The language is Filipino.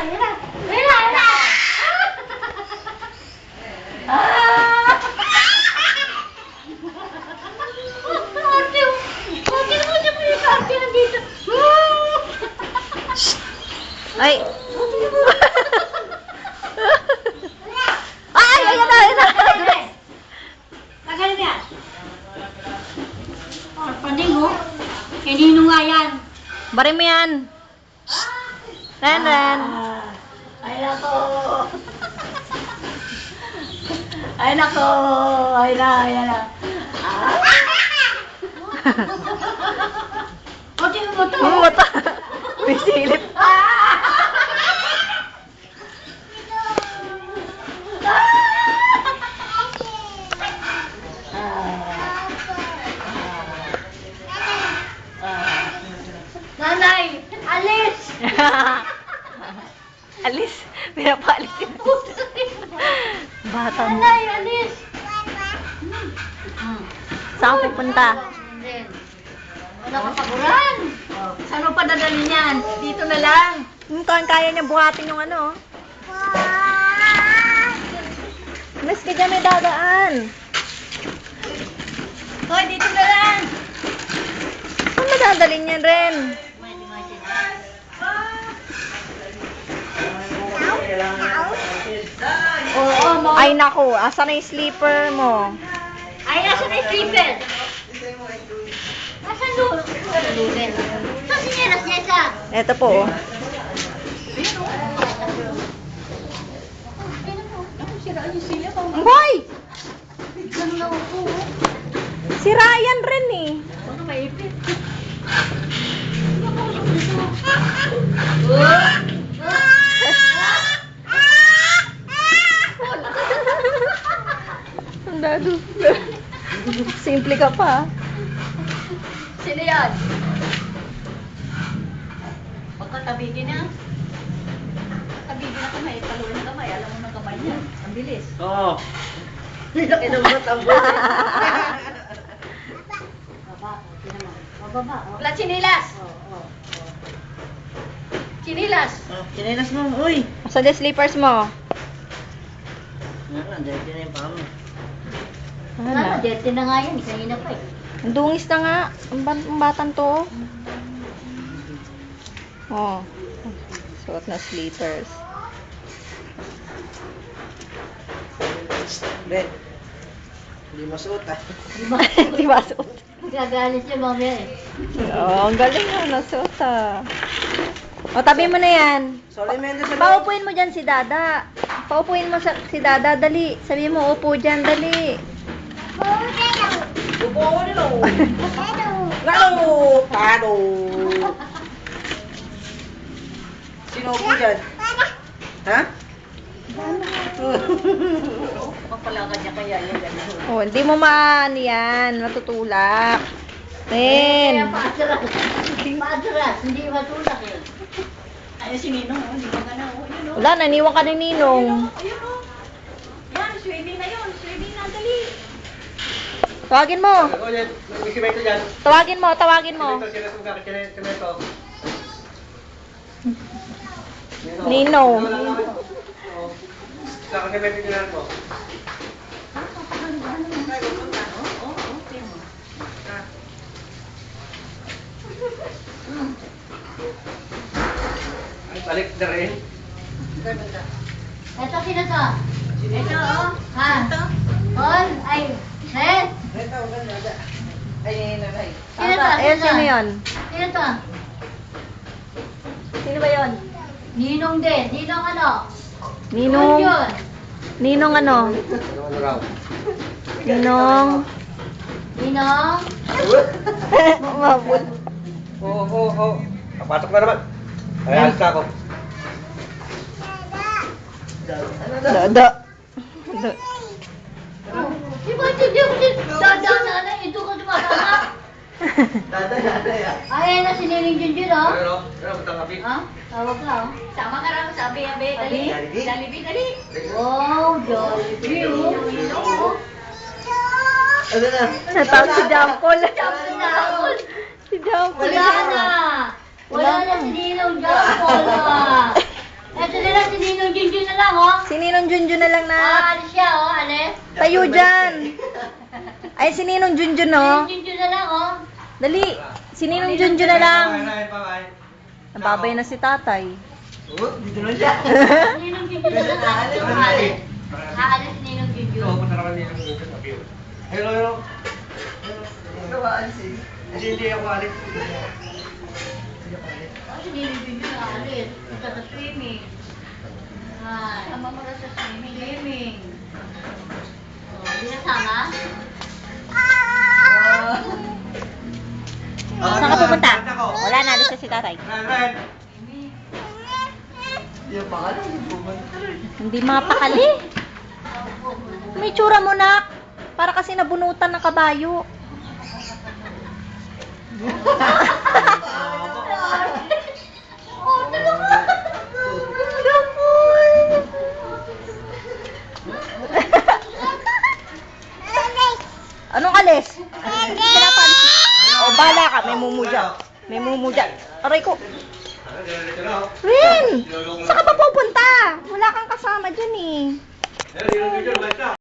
Yan na. Yan na. Ah! Ate, mo siya po yung ate nandito. Ay! Ay! Ayan na! Ayan na! Tagalin yan. Oh, panding mo. Hindi nung nga yan. Bari mo yan! Ren, Ren! Ay, nako. Ay, nako. Ay na, ay na. O, tingnan mo to. Bumuta! May silip. Nanay, alis! Alis! Pinapaalis yun. Bata mo. Nanay, alis! Saan ka pupunta? Wala ka paguran. Saan mo pa dadalhin yan? Dito na lang. Kaya niya buhatin yung ano. Mas ka dyan may dadaan. Hoy, dito na lang. Saan madadalhin yan, Ren? Oo, mo. Ay naku, asan na yung sleeper mo? Ay, nasa na yung slipper? Nasaan doon? Saan sinelas niya isa? Eto po. Oh. Hoy! Si Ryan rin eh. Ano maipit? Ang dado. Simple ka pa. Sino yan? Pagkatabigin na. Tabigin na kamay, paluin na kamay. Alam mo ng kamay niya. Ang bilis. Oo. Laki ng mata mo. Baba, mababa. Wala chinilas. Chinilas. Chinelas mo, uy. Asan yung sleepers mo? Nandiyan na yung paa mo. Wala, dete na nga yan. Kanina pa eh. Ang dungis na nga. Ang batang to. Oh. Suot na sleepers. Ben, hindi masuot ah. Di ba suot? Gagalit siya mamaya eh. Oh, ang galing na. Nasuot ah. O, tabi mo na yan. Sorry, Mendes. Paupuin mo dyan si Dada. Paupuin mo si Dada, dali. Sabi mo, upo dyan, dali. Upo ko nila. Ngano? Paano? Sino upo dyan? Ha? Magpalakan niya kaya yan. Oh, hindi mo maan yan. Matutulak. Ren. Paatras. Paatras. Hindi matulak eh. Ayun si Ninong. Hindi mo ka na. Yun o. Wala, naniwan ka ni Ninong. Ayun o. Yan, swimming na yun. Swimming na, dali. Tawagin mo. May simento dyan. Tawagin mo, tawagin mo. Simento. Ninong. Saka simento dyan mo. Ay, balik na rin. Ito, sino to? Ito, oh. Ha? On, ay, Red. Ito, ganda. Ay, nanay. Sino to? Ayan, sino yun? Sino to? Sino ba yun? Ninong din. Ninong ano? Ninong. Yun. Ninong ano? Ano raw? Ninong. Ninong. Mabul. Oo. Kapatok na naman. Ay, alis na ako. Dada. Di ba ito yung dadaan na ito ka tumatama? Dada ya. Ay, na si Nining Junjun, oh. Pero, butang kapi. Ha? Tawag ka, oh. Sama ka lang sa abe, dali. Jollibee? Jollibee, dali. Wow, Jollibee, oh. Ano na? Natawag si Jampol. Jampol na ako. Si Jampol. Wala na. Wala na si Ninong Jampol, ah. Ito Ninong Junjun na lang na. Alis siya, oh, alis. Tayo dyan. Ay, si Ninong Junjun, no? Yun na lang, oh. Dali. Si Ninong Junjun na lang. Bye-bye. Nababay na si tatay. Oh, dito na siya. Ninong Junjun na lang. Aalis. Aalis Ninong Junjun. Oo, punta naman dito. Hello, hello. Hello, aalis eh. Hindi ako aalis. Kasi Ninong Junjun aalis. Punta sa swimming. Ay. Sama mo na sa swimming. Swimming. Oh, hindi nasama? Saan ka pupunta? Wala na, alis na si tatay. Ren. Hindi pa ka lang. Hindi mapakali. May tsura mo, nak. Para kasi nabunutan ng kabayo. Oh, talaga. Anong alis? Pinapalis. O, bala ka. May mumu dyan. May mumu dyan. Aray ko. Rin! Saan ka pa pupunta? Wala kang kasama dyan eh.